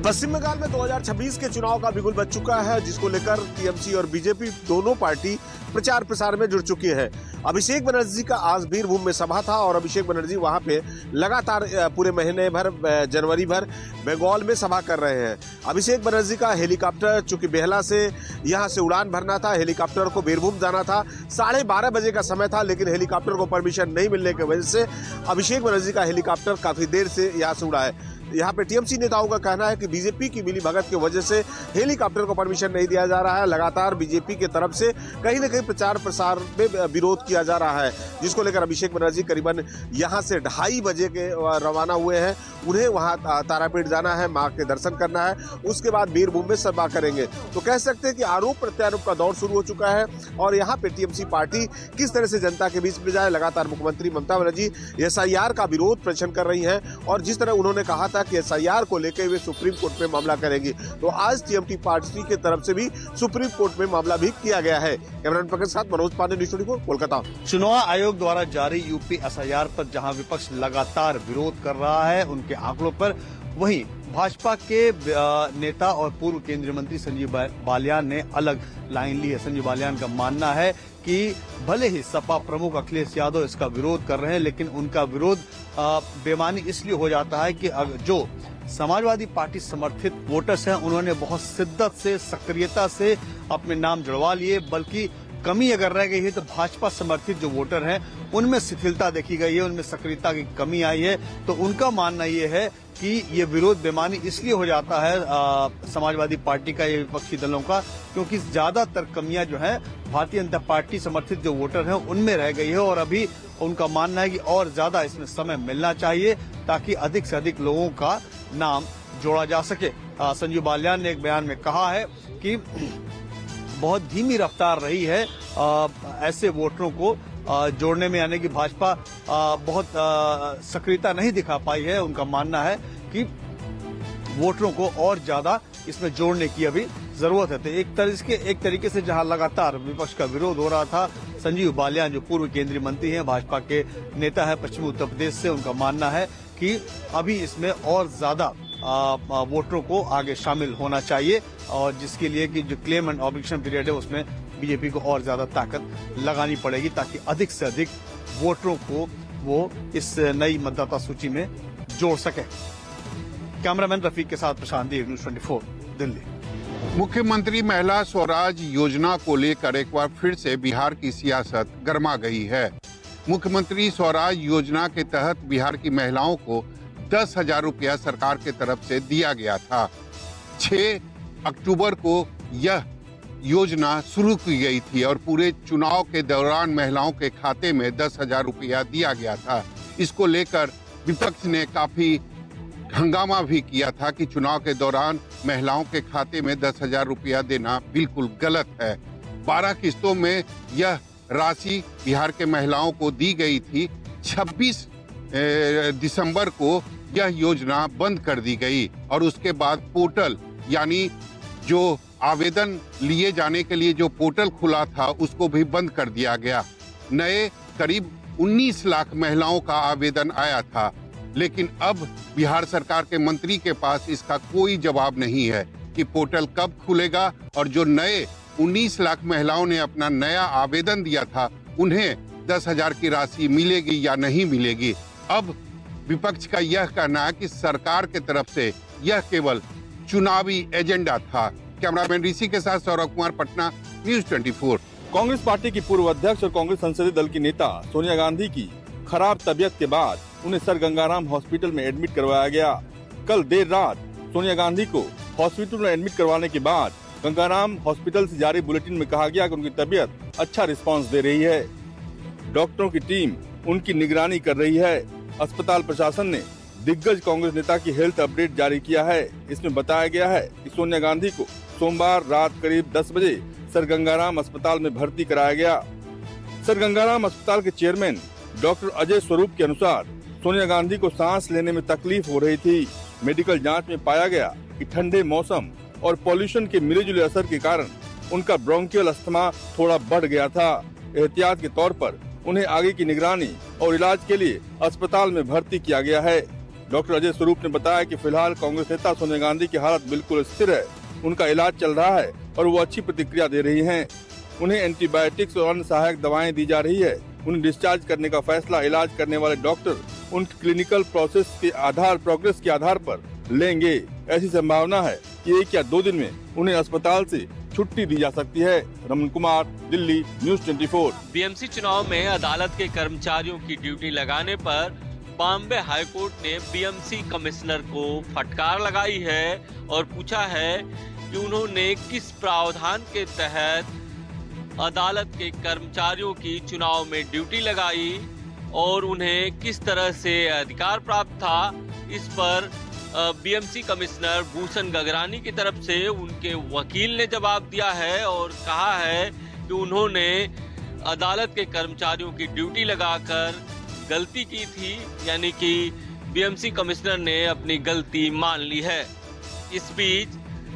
पश्चिम बंगाल में 2026 के चुनाव का बिगुल बज चुका है, जिसको लेकर टीएमसी और बीजेपी दोनों पार्टी प्रचार प्रसार में जुड़ चुकी है। अभिषेक बनर्जी का आज बीरभूम में सभा था और अभिषेक बनर्जी वहां पे लगातार पूरे महीने भर जनवरी भर बंगाल में सभा कर रहे हैं। अभिषेक बनर्जी का हेलीकॉप्टर चूंकि बेहला से यहां से उड़ान भरना था, हेलीकॉप्टर को बीरभूम जाना था, 12:30 बजे का समय था, लेकिन हेलीकॉप्टर को परमिशन नहीं मिलने की वजह से अभिषेक बनर्जी का हेलीकॉप्टर काफी देर से यहां से उड़ा है। यहाँ पे टीएमसी नेताओं का कहना है कि बीजेपी की मिली भगत की वजह से हेलीकॉप्टर को परमिशन नहीं दिया जा रहा है। लगातार बीजेपी की तरफ से कहीं न कहीं प्रचार प्रसार में विरोध किया जा रहा है, जिसको लेकर अभिषेक बनर्जी करीबन यहाँ से 2:30 बजे के रवाना हुए हैं। उन्हें वहाँ तारापीठ जाना है, माँ के दर्शन करना है, उसके बाद बीरभूम में सभा करेंगे। तो कह सकते हैं कि आरोप प्रत्यारोप का दौर शुरू हो चुका है और यहाँ पे टीएमसी पार्टी किस तरह से जनता के बीच में जाए। लगातार मुख्यमंत्री ममता बनर्जी एसआईआर का विरोध प्रदर्शन कर रही है और जिस तरह उन्होंने कहा था कि एसआईआर को लेकर वे सुप्रीम कोर्ट में मामला करेंगी, तो आज टीएमसी पार्टी की तरफ से भी सुप्रीम कोर्ट में मामला भी किया गया है। कैमरामैन पंकज के साथ मनोज पांडे, न्यूज़ 24 कोलकाता। चुनाव आयोग द्वारा जारी यूपी एसआईआर पर जहां विपक्ष लगातार विरोध कर रहा है उनके आंकड़ों पर, वहीं भाजपा के नेता और पूर्व केंद्रीय मंत्री संजीव बालियान ने अलग लाइन ली है। संजीव बालियान का मानना है कि भले ही सपा प्रमुख अखिलेश यादव इसका विरोध कर रहे हैं, लेकिन उनका विरोध बेमानी इसलिए हो जाता है कि जो समाजवादी पार्टी समर्थित वोटर्स हैं उन्होंने बहुत शिद्दत से, सक्रियता से अपने नाम जुड़वा लिए, बल्कि कमी अगर रह गई है तो भाजपा समर्थित जो वोटर हैं उनमें शिथिलता देखी गई है, उनमें सक्रियता की कमी आई है। तो उनका मानना ये है कि ये विरोध बेमानी इसलिए हो जाता है समाजवादी पार्टी का, ये विपक्षी दलों का, क्योंकि ज्यादातर कमियां जो हैं भारतीय जनता पार्टी समर्थित जो वोटर हैं उनमें रह गई है और अभी उनका मानना है कि और ज्यादा इसमें समय मिलना चाहिए ताकि अधिक से अधिक लोगों का नाम जोड़ा जा सके। संजीव बालियान ने एक बयान में कहा है कि बहुत धीमी रफ्तार रही है ऐसे वोटरों को जोड़ने में, यानी कि भाजपा बहुत सक्रियता नहीं दिखा पाई है। उनका मानना है कि वोटरों को और ज्यादा इसमें जोड़ने की अभी जरूरत है। तो एक तरीके से जहां लगातार विपक्ष का विरोध हो रहा था, संजीव बालियान जो पूर्व केंद्रीय मंत्री हैं, भाजपा के नेता है पश्चिमी उत्तर प्रदेश से, उनका मानना है कि अभी इसमें और ज्यादा वोटरों को आगे शामिल होना चाहिए और जिसके लिए कि जो क्लेम एंड ऑब्जेक्शन पीरियड है उसमें बीजेपी को और ज्यादा ताकत लगानी पड़ेगी ताकि अधिक से अधिक वोटरों को वो इस नई मतदाता सूची में जोड़ सके। कैमरामैन रफीक के साथ प्रशांत देव, न्यूज़ 24 दिल्ली। मुख्यमंत्री महिला स्वराज योजना को लेकर एक बार फिर से बिहार की सियासत गर्मा गई है। मुख्यमंत्री स्वराज योजना के तहत बिहार की महिलाओं को 10,000 रुपया सरकार की तरफ से दिया गया था। 6 अक्टूबर को यह योजना शुरू की गई थी और पूरे चुनाव के दौरान महिलाओं के खाते में 10,000 रुपया दिया गया था। इसको लेकर विपक्ष ने काफी हंगामा भी किया था कि चुनाव के दौरान महिलाओं के खाते में 10,000 रुपया देना बिल्कुल गलत है। 12 किस्तों में यह राशि बिहार के महिलाओं को दी गई थी। 26 दिसंबर को यह योजना बंद कर दी गई और उसके बाद पोर्टल, यानी जो आवेदन लिए जाने के लिए जो पोर्टल खुला था उसको भी बंद कर दिया गया। नए करीब 19 लाख महिलाओं का आवेदन आया था, लेकिन अब बिहार सरकार के मंत्री के पास इसका कोई जवाब नहीं है कि पोर्टल कब खुलेगा और जो नए 19 लाख महिलाओं ने अपना नया आवेदन दिया था उन्हें 10,000 की राशि मिलेगी या नहीं मिलेगी। अब विपक्ष का यह कहना है कि सरकार की तरफ से यह केवल चुनावी एजेंडा था। कैमरामैन ऋषि के साथ सौरभ कुमार, पटना, न्यूज़ 24। कांग्रेस पार्टी की पूर्व अध्यक्ष और कांग्रेस संसदीय दल की नेता सोनिया गांधी की खराब तबीयत के बाद उन्हें सर गंगाराम हॉस्पिटल में एडमिट करवाया गया। कल देर रात सोनिया गांधी को हॉस्पिटल में एडमिट करवाने के बाद गंगाराम हॉस्पिटल से जारी बुलेटिन में कहा गया कि उनकी तबीयत अच्छा रिस्पांस दे रही है। डॉक्टरों की टीम उनकी निगरानी कर रही है। अस्पताल प्रशासन ने दिग्गज कांग्रेस नेता की हेल्थ अपडेट जारी किया है। इसमें बताया गया है कि सोनिया गांधी को सोमवार रात करीब 10 बजे सर गंगाराम अस्पताल में भर्ती कराया गया। सर गंगाराम अस्पताल के चेयरमैन डॉक्टर अजय स्वरूप के अनुसार सोनिया गांधी को सांस लेने में तकलीफ हो रही थी। मेडिकल जांच में पाया गया कि ठंडे मौसम और पॉल्यूशन के मिले-जुले असर के कारण उनका ब्रोंकियल अस्थमा थोड़ा बढ़ गया था। एहतियात के तौर पर उन्हें आगे की निगरानी और इलाज के लिए अस्पताल में भर्ती किया गया है। डॉक्टर अजय स्वरूप ने बताया कि फिलहाल कांग्रेस नेता सोनिया गांधी की हालत बिल्कुल स्थिर है, उनका इलाज चल रहा है और वो अच्छी प्रतिक्रिया दे रही हैं। उन्हें एंटीबायोटिक्स और अन्य सहायक दवाएं दी जा रही है। उन्हें डिस्चार्ज करने का फैसला इलाज करने वाले डॉक्टर उनकी क्लिनिकल प्रोग्रेस के आधार पर लेंगे। ऐसी संभावना है कि 1 या 2 दिन में उन्हें अस्पताल से छुट्टी दी जा सकती है। रमन कुमार, दिल्ली, न्यूज़ 24। बीएमसी चुनाव में अदालत के कर्मचारियों की ड्यूटी लगाने पर बॉम्बे हाईकोर्ट ने बीएमसी कमिश्नर को फटकार लगाई है और पूछा है कि उन्होंने किस प्रावधान के तहत अदालत के कर्मचारियों की चुनाव में ड्यूटी लगाई और उन्हें किस तरह से अधिकार प्राप्त था। इस पर बीएमसी कमिश्नर भूषण गगरानी की तरफ से उनके वकील ने जवाब दिया है और कहा है कि उन्होंने अदालत के कर्मचारियों की ड्यूटी लगाकर गलती की थी, यानी कि बीएमसी कमिश्नर ने अपनी गलती मान ली है। इस बीच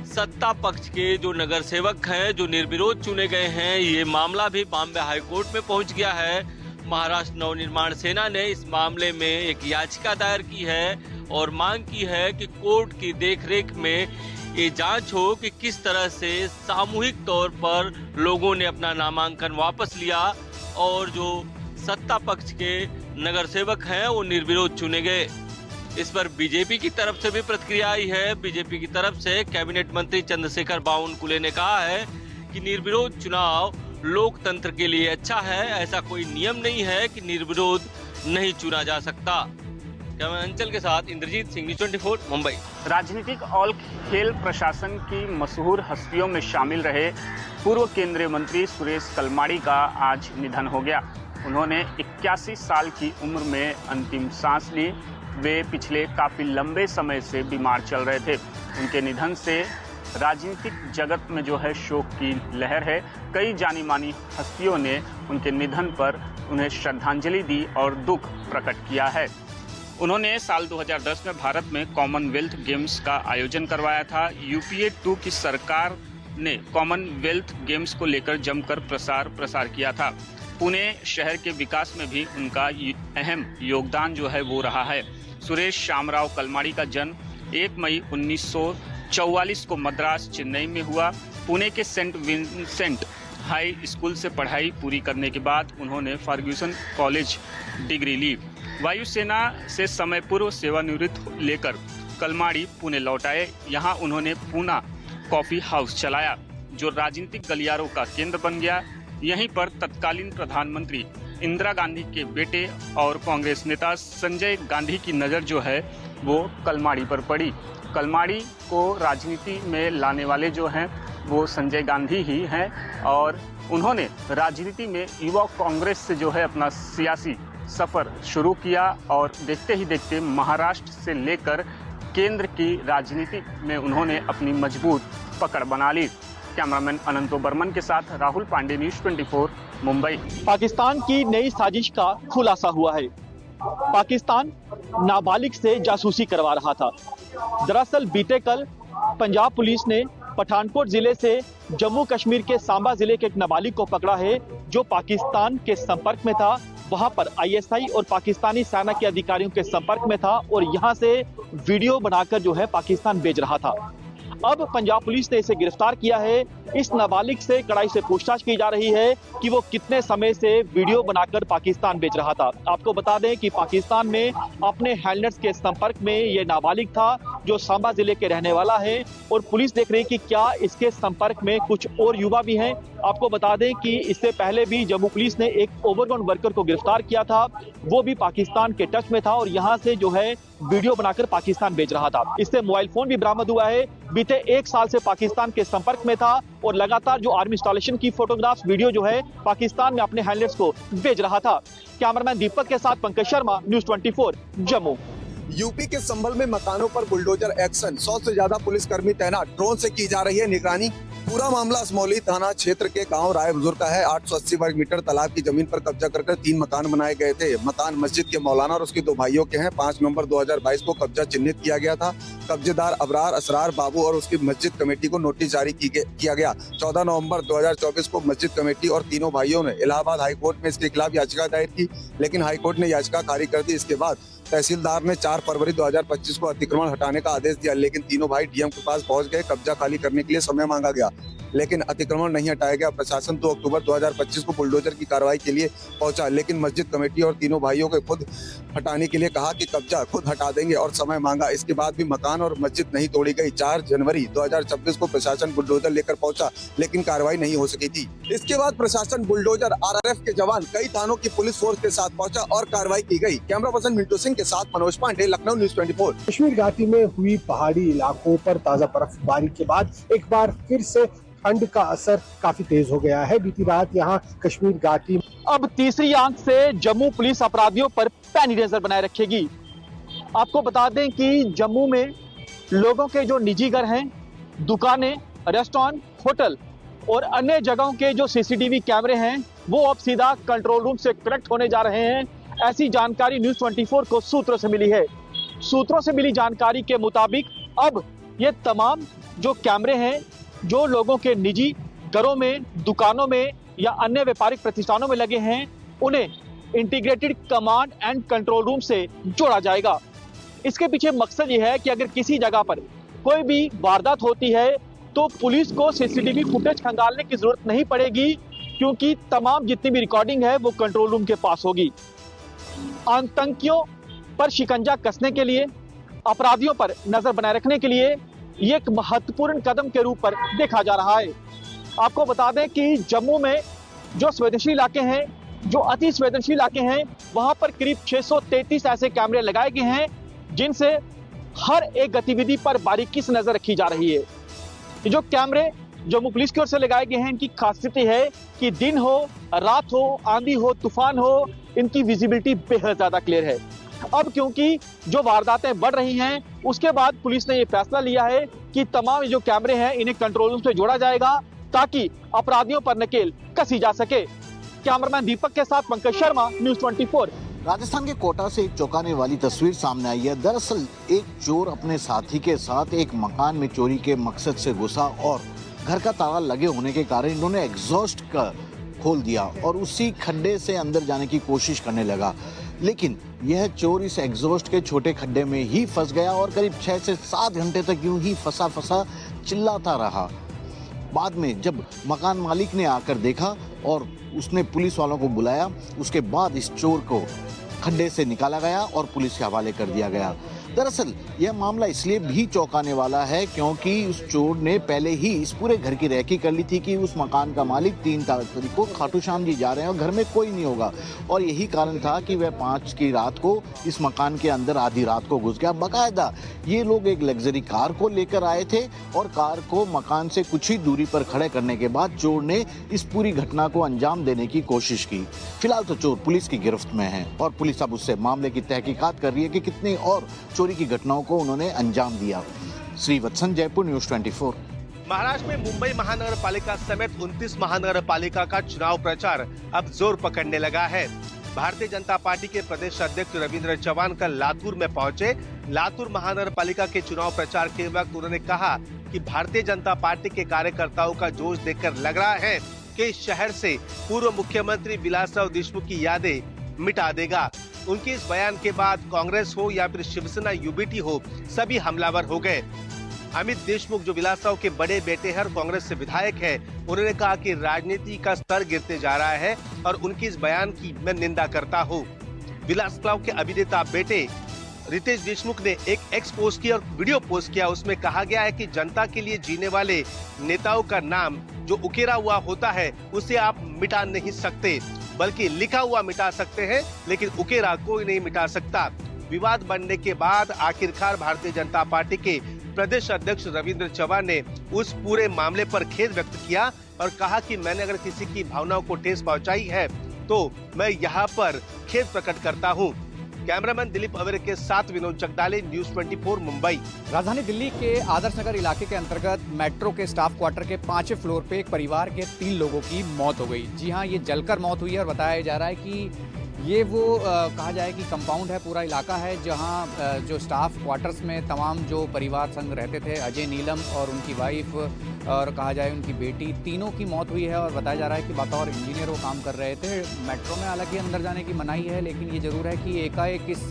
सत्ता पक्ष के जो नगर सेवक हैं, जो निर्विरोध चुने गए हैं, ये मामला भी बॉम्बे हाईकोर्ट में पहुंच गया है। महाराष्ट्र नवनिर्माण सेना ने इस मामले में एक याचिका दायर की है और मांग की है कि कोर्ट की देखरेख में ये जांच हो कि किस तरह से सामूहिक तौर पर लोगों ने अपना नामांकन वापस लिया और जो सत्ता पक्ष के नगर सेवक हैं वो निर्विरोध चुने गए। इस पर बीजेपी की तरफ से भी प्रतिक्रिया आई है। बीजेपी की तरफ से कैबिनेट मंत्री चंद्रशेखर बावनकुले ने कहा है कि निर्विरोध चुनाव लोकतंत्र के लिए अच्छा है। ऐसा कोई नियम नहीं है कि निर्विरोध नहीं चुना जा सकता। अंचल के साथ इंद्रजीत सिंह, न्यूज़ 24, मुंबई। राजनीतिक और खेल प्रशासन की मशहूर हस्तियों में शामिल रहे पूर्व केंद्रीय मंत्री सुरेश कलमाड़ी का आज निधन हो गया। उन्होंने 81 साल की उम्र में अंतिम सांस ली। वे पिछले काफ़ी लंबे समय से बीमार चल रहे थे। उनके निधन से राजनीतिक जगत में जो है शोक की लहर है। कई जानी मानी हस्तियों ने उनके निधन पर उन्हें श्रद्धांजलि दी और दुख प्रकट किया है। उन्होंने साल 2010 में भारत में कॉमनवेल्थ गेम्स का आयोजन करवाया था। यूपीए 2 की सरकार ने कॉमनवेल्थ गेम्स को लेकर जमकर प्रसार किया था। पुणे शहर के विकास में भी उनका अहम योगदान जो है वो रहा है। सुरेश श्यामराव कलमाड़ी का जन्म 1 मई 1944 को मद्रास, चेन्नई में हुआ। पुणे के सेंट विंसेंट हाई स्कूल से पढ़ाई पूरी करने के बाद उन्होंने फर्ग्यूसन कॉलेज डिग्री ली। वायुसेना से समय पूर्व सेवानिवृत्त लेकर कलमाड़ी पुणे लौट आए। यहाँ उन्होंने पूना कॉफी हाउस चलाया, जो राजनीतिक गलियारों का केंद्र बन गया। यहीं पर तत्कालीन प्रधानमंत्री इंदिरा गांधी के बेटे और कांग्रेस नेता संजय गांधी की नज़र जो है वो कलमाड़ी पर पड़ी। कलमाड़ी को राजनीति में लाने वाले जो हैं वो संजय गांधी ही हैं और उन्होंने राजनीति में युवा कांग्रेस से जो है अपना सियासी सफ़र शुरू किया और देखते ही देखते महाराष्ट्र से लेकर केंद्र की राजनीति में उन्होंने अपनी मजबूत पकड़ बना ली। कैमरामैन अनंतो बर्मन के साथ राहुल पांडे, न्यूज़ 24, मुंबई। पाकिस्तान की नई साजिश का खुलासा हुआ है। पाकिस्तान नाबालिग से जासूसी करवा रहा था। दरअसल बीते कल पंजाब पुलिस ने पठानकोट जिले से जम्मू कश्मीर के सांबा जिले के एक नाबालिग को पकड़ा है, जो पाकिस्तान के संपर्क में था। वहां पर आईएसआई और पाकिस्तानी सेना के अधिकारियों के संपर्क में था और यहां से वीडियो बनाकर जो है पाकिस्तान भेज रहा था। अब पंजाब पुलिस ने इसे गिरफ्तार किया है। इस नाबालिग से कड़ाई से पूछताछ की जा रही है कि वो कितने समय से वीडियो बनाकर पाकिस्तान भेज रहा था। आपको बता दें कि पाकिस्तान में अपने हैंडलर्स के संपर्क में ये नाबालिग था, जो सांबा जिले के रहने वाला है और पुलिस देख रही है कि क्या इसके संपर्क में कुछ और युवा भी हैं। आपको बता दें कि इससे पहले भी जम्मू पुलिस ने एक ओवरग्राउंड वर्कर को गिरफ्तार किया था, वो भी पाकिस्तान के टच में था और यहाँ से जो है वीडियो बनाकर पाकिस्तान भेज रहा था। इससे मोबाइल फोन भी बरामद हुआ है। बीते 1 साल से पाकिस्तान के संपर्क में था और लगातार जो आर्मी इंस्टॉलेशन की फोटोग्राफ्स वीडियो जो है पाकिस्तान में अपने हैंडलर्स को भेज रहा था। कैमरामैन दीपक के साथ पंकज शर्मा, न्यूज़ 24, जम्मू। यूपी के संभल में मकानों पर बुलडोजर एक्शन, 100 से ज्यादा पुलिसकर्मी तैनात, ड्रोन से की जा रही है निगरानी। पूरा मामला असमौली थाना क्षेत्र के गांव राय बुजुर्ग का है। 880 वर्ग मीटर तालाब की जमीन पर कब्जा कर 3 मकान बनाए गए थे। मकान मस्जिद के मौलाना और उसके 2 भाइयों के हैं। 5 नवंबर 2022 को कब्जा चिन्हित किया गया था। कब्जेदार अबरार, असरार बाबू और उसकी मस्जिद कमेटी को नोटिस जारी किया गया। 14 नवंबर 2024 को मस्जिद कमेटी और तीनों भाइयों ने इलाहाबाद हाईकोर्ट में इसके खिलाफ याचिका दायर की, लेकिन हाईकोर्ट ने याचिका खारिज कर दी। इसके बाद तहसीलदार ने 4 फरवरी 2025 को अतिक्रमण हटाने का आदेश दिया, लेकिन तीनों भाई डीएम के पास पहुंच गए। कब्जा खाली करने के लिए समय मांगा गया, लेकिन अतिक्रमण नहीं हटाया गया। प्रशासन 2 अक्टूबर 2025 को बुलडोजर की कार्रवाई के लिए पहुंचा, लेकिन मस्जिद कमेटी और तीनों भाइयों को खुद हटाने के लिए कहा कि कब्जा खुद हटा देंगे और समय मांगा। इसके बाद भी मकान और मस्जिद नहीं तोड़ी गई। 4 जनवरी 2026 को प्रशासन बुलडोजर लेकर पहुंचा, लेकिन कार्रवाई नहीं हो सकी थी। इसके बाद प्रशासन बुलडोजर, आरआरएफ के जवान, कई थानों की पुलिस फोर्स के साथ पहुंचा और कार्रवाई की गई। कैमरा पर्सन मिंटू सिंह के साथ मनोज पांडे, लखनऊ न्यूज़ 24। कश्मीर घाटी में हुई पहाड़ी इलाकों पर ताजा बर्फबारी के बाद एक बार फिर से ठंड का असर काफी तेज हो गया है। बीती रात यहाँ कश्मीर घाटी अब तीसरी आंख से जम्मू पुलिस अपराधियों पर पैनी नजर बनाए रखेगी। आपको बता दें कि जम्मू में लोगों के जो निजी घर हैं, दुकानें, रेस्टोरेंट, होटल और अन्य जगहों के जो सीसीटीवी कैमरे हैं वो अब सीधा कंट्रोल रूम से कनेक्ट होने जा रहे हैं। ऐसी जानकारी न्यूज़ 24 को सूत्रों से मिली है। सूत्रों से मिली जानकारी के मुताबिक अब ये तमाम जो कैमरे हैं जो लोगों के निजी घरों में, दुकानों में या अन्य व्यापारिक प्रतिष्ठानों में लगे हैं, उन्हें integrated command and control room से जोड़ा जाएगा। इसके पीछे मकसद ये है कि अगर किसी जगह पर कोई भी वारदात होती है तो पुलिस को सीसीटीवी फुटेज खंगालने की जरूरत नहीं पड़ेगी, क्योंकि तमाम जितनी भी रिकॉर्डिंग है वो कंट्रोल रूम के पास होगी। आतंकियों पर शिकंजा कसने के लिए, अपराधियों पर नजर बनाए रखने के लिए ये एक महत्वपूर्ण कदम के रूप पर देखा जा रहा है। आपको बता दें कि जम्मू में जो संवेदनशील इलाके हैं, जो अति संवेदनशील इलाके हैं, वहां पर करीब 633 ऐसे कैमरे लगाए गए हैं जिनसे हर एक गतिविधि पर बारीकी से नजर रखी जा रही है। ये जो कैमरे जम्मू पुलिस की ओर से लगाए गए हैं, इनकी खासियत है कि दिन हो, रात हो, आंधी हो, तूफान हो, इनकी विजिबिलिटी बेहद ज्यादा क्लियर है। अब क्योंकि जो वारदातें बढ़ रही हैं, उसके बाद पुलिस ने ये फैसला लिया है कि तमाम जो कैमरे हैं इन्हें कंट्रोल रूम से जोड़ा जाएगा ताकि अपराधियों पर नकेल कसी जा सके। कैमरामैन दीपक के साथ पंकज शर्मा, न्यूज़ 24। राजस्थान के कोटा से एक चौंकाने वाली तस्वीर सामने आई है। दरअसल एक चोर अपने साथी के साथ एक मकान में चोरी के मकसद से घुसा और घर का ताला लगे होने के कारण इन्होंने एग्जॉस्ट खोल दिया और उसी खड्डे से अंदर जाने की कोशिश करने लगा, लेकिन यह चोर इस एग्जॉस्ट के छोटे खड्डे में ही फंस गया और करीब 6 से 7 घंटे तक यूं ही फंसा चिल्लाता रहा। बाद में जब मकान मालिक ने आकर देखा और उसने पुलिस वालों को बुलाया, उसके बाद इस चोर को खड्डे से निकाला गया और पुलिस के हवाले कर दिया गया। दरअसल यह मामला इसलिए भी चौंकाने वाला है क्योंकि उस चोर ने पहले ही इस पूरे घर की रेकी कर ली थी कि उस मकान का मालिक 3 तारीख को खाटू श्याम जी जा रहे हैं और घर में कोई नहीं होगा, और यही कारण था कि वह 5 की रात को इस मकान के अंदर आधी रात को घुस गया। बाकायदा ये लोग एक लग्जरी कार को लेकर आए थे और कार को मकान से कुछ ही दूरी पर खड़े करने के बाद चोर ने इस पूरी घटना को अंजाम देने की कोशिश की। फिलहाल तो चोर पुलिस की गिरफ्त में है और पुलिस अब उससे मामले की तहकीकात कर रही है कि कितनी और चोरी की घटनाओं को उन्होंने अंजाम दिया। श्रीवत्सन, जयपुर, न्यूज़ 24। महाराष्ट्र में मुंबई महानगर पालिका समेत 29 महानगर पालिका का चुनाव प्रचार अब जोर पकड़ने लगा है। भारतीय जनता पार्टी के प्रदेश अध्यक्ष रविंद्र चव्हाण कल लातूर में पहुंचे। लातूर महानगर पालिका के चुनाव प्रचार के वक्त उन्होंने कहा कि भारतीय जनता पार्टी के कार्यकर्ताओं का जोश देखकर लग रहा है कि इस शहर से पूर्व मुख्यमंत्री विलासराव देशमुख की यादें मिटा देगा। उनके इस बयान के बाद कांग्रेस हो या फिर शिवसेना यूबीटी हो, सभी हमलावर हो गए। अमित देशमुख जो विलासराव के बड़े बेटे हैं और कांग्रेस से विधायक है, उन्होंने कहा कि राजनीति का स्तर गिरते जा रहा है और उनके इस बयान की मैं निंदा करता हूँ। विलासराव के अभिनेता बेटे रितेश देशमुख ने एक एक्स पोस्ट किया और वीडियो पोस्ट किया। उसमें कहा गया है कि जनता के लिए जीने वाले नेताओं का नाम जो उकेरा हुआ होता है उसे आप मिटा नहीं सकते, बल्कि लिखा हुआ मिटा सकते हैं, लेकिन उकेरा कोई नहीं मिटा सकता। विवाद बढ़ने के बाद आखिरकार भारतीय जनता पार्टी के प्रदेश अध्यक्ष रविंद्र चव्हाण ने उस पूरे मामले पर खेद व्यक्त किया और कहा कि मैंने अगर किसी की भावनाओं को ठेस पहुंचाई है तो मैं यहाँ पर खेद प्रकट करता हूँ। कैमरामैन दिलीप अवेरे के साथ विनोद जगदाले, न्यूज़ 24, मुंबई। राजधानी दिल्ली के आदर्श नगर इलाके के अंतर्गत मेट्रो के स्टाफ क्वार्टर के 5वें फ्लोर पे एक परिवार के 3 लोगों की मौत हो गई। जी हाँ, ये जलकर मौत हुई है और बताया जा रहा है कि ये वो कहा जाए कि कंपाउंड है, पूरा इलाका है जहाँ जो स्टाफ क्वार्टर्स में तमाम जो परिवार संग रहते थे, अजय नीलम और उनकी वाइफ और कहा जाए उनकी बेटी, तीनों की मौत हुई है। और बताया जा रहा है कि बतौर इंजीनियर वो काम कर रहे थे। मेट्रो में हालांकि अंदर जाने की मनाही है, लेकिन ये ज़रूर है कि एकाएक इस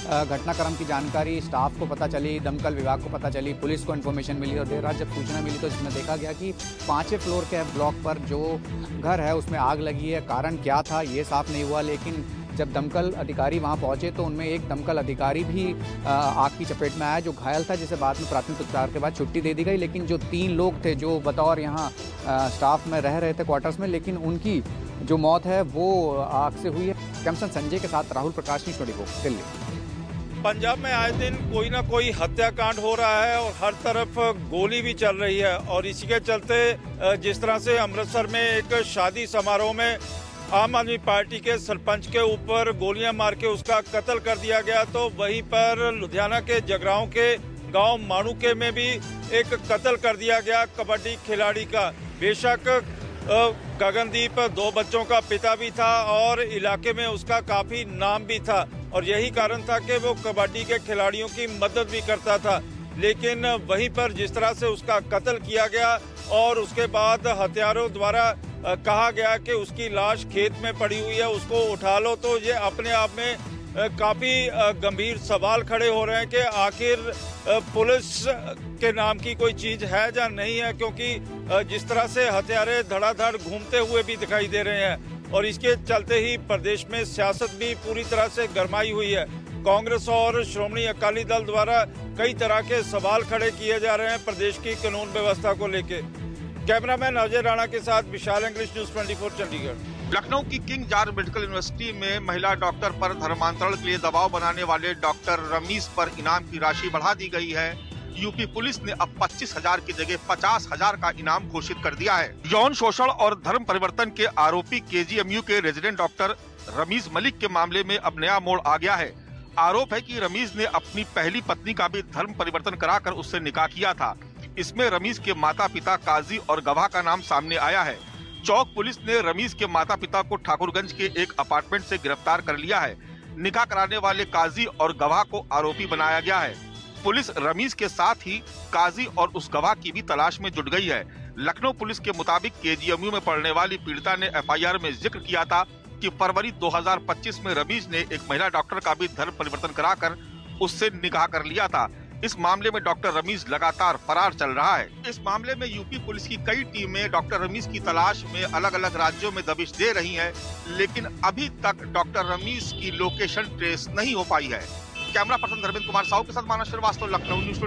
घटनाक्रम की जानकारी स्टाफ को पता चली, दमकल विभाग को पता चली, पुलिस को इन्फॉर्मेशन मिली और देर रात जब सूचना मिली तो इसमें देखा गया कि 5वें फ्लोर के ब्लॉक पर जो घर है उसमें आग लगी है। कारण क्या था ये साफ नहीं हुआ, लेकिन जब दमकल अधिकारी वहां पहुंचे तो उनमें एक दमकल अधिकारी भी आग की चपेट में आया जो घायल था, जिसे बाद में प्राथमिक उपचार के बाद छुट्टी दे दी गई। लेकिन जो 3 लोग थे जो बतौर यहाँ स्टाफ में रह रहे थे क्वार्टर्स में, लेकिन उनकी जो मौत है वो आग से हुई है। कैमसन संजय के साथ राहुल प्रकाश, न्यूज़ 24 दिल्ली। पंजाब में आए दिन कोई ना कोई हत्याकांड हो रहा है और हर तरफ गोली भी चल रही है। और इसी के चलते जिस तरह से अमृतसर में एक शादी समारोह में आम आदमी पार्टी के सरपंच के ऊपर गोलियां मार के उसका कत्ल कर दिया गया, तो वहीं पर लुधियाना के जगरांव के गांव माणूके में भी एक कत्ल कर दिया गया कबड्डी खिलाड़ी का। बेशक गगनदीप 2 बच्चों का पिता भी था और इलाके में उसका काफी नाम भी था और यही कारण था कि वो कबड्डी के खिलाड़ियों की मदद भी करता था। लेकिन वहीं पर जिस तरह से उसका कत्ल किया गया और उसके बाद हत्यारों द्वारा कहा गया कि उसकी लाश खेत में पड़ी हुई है, उसको उठा लो, तो ये अपने आप में काफी गंभीर सवाल खड़े हो रहे हैं कि आखिर पुलिस के नाम की कोई चीज है या नहीं है, क्योंकि जिस तरह से हत्यारे धड़ाधड़ घूमते हुए भी दिखाई दे रहे हैं। और इसके चलते ही प्रदेश में सियासत भी पूरी तरह से गरमाई हुई है। कांग्रेस और श्रोमणी अकाली दल द्वारा कई तरह के सवाल खड़े किए जा रहे हैं प्रदेश की कानून व्यवस्था को लेकर। कैमरामैन अजय राणा के साथ विशाल इंग्लिश, न्यूज़ 24 चंडीगढ़। लखनऊ की किंग जॉर्ज मेडिकल यूनिवर्सिटी में महिला डॉक्टर पर धर्मांतरण के लिए दबाव बनाने वाले डॉक्टर रमीज पर इनाम की राशि बढ़ा दी गई है। यूपी पुलिस ने अब 25,000 की जगह 50,000 का इनाम घोषित कर दिया है। यौन शोषण और धर्म परिवर्तन के आरोपी केजीएमयू के रेजिडेंट डॉक्टर रमीज मलिक के मामले में अब नया मोड़ आ गया है। आरोप है कि रमीज ने अपनी पहली पत्नी का भी धर्म परिवर्तन कराकर उससे निकाह किया था। इसमें रमीज के माता पिता, काजी और गवाह का नाम सामने आया है। चौक पुलिस ने रमीज के माता पिता को ठाकुरगंज के एक अपार्टमेंट से गिरफ्तार कर लिया है। निकाह कराने वाले काजी और गवाह को आरोपी बनाया गया है। पुलिस रमीज के साथ ही काजी और उस गवाह की भी तलाश में जुट गई है। लखनऊ पुलिस के मुताबिक केजीएमयू में पढ़ने वाली पीड़िता ने एफआईआर में जिक्र किया था कि फरवरी 2025 में रमीज ने एक महिला डॉक्टर का भी धर्म परिवर्तन कराकर उससे निकाह कर लिया था। इस मामले में डॉक्टर रमीज लगातार फरार चल रहा है। इस मामले में यूपी पुलिस की कई टीमें डॉक्टर रमीज की तलाश में अलग अलग राज्यों में दबिश दे रही हैं, लेकिन अभी तक डॉक्टर रमीज की लोकेशन ट्रेस नहीं हो पाई है। कैमरा पर्सन धर्मेंद्र कुमार साहू के साथ मानस श्रीवास्तव, लखनऊ, न्यूज़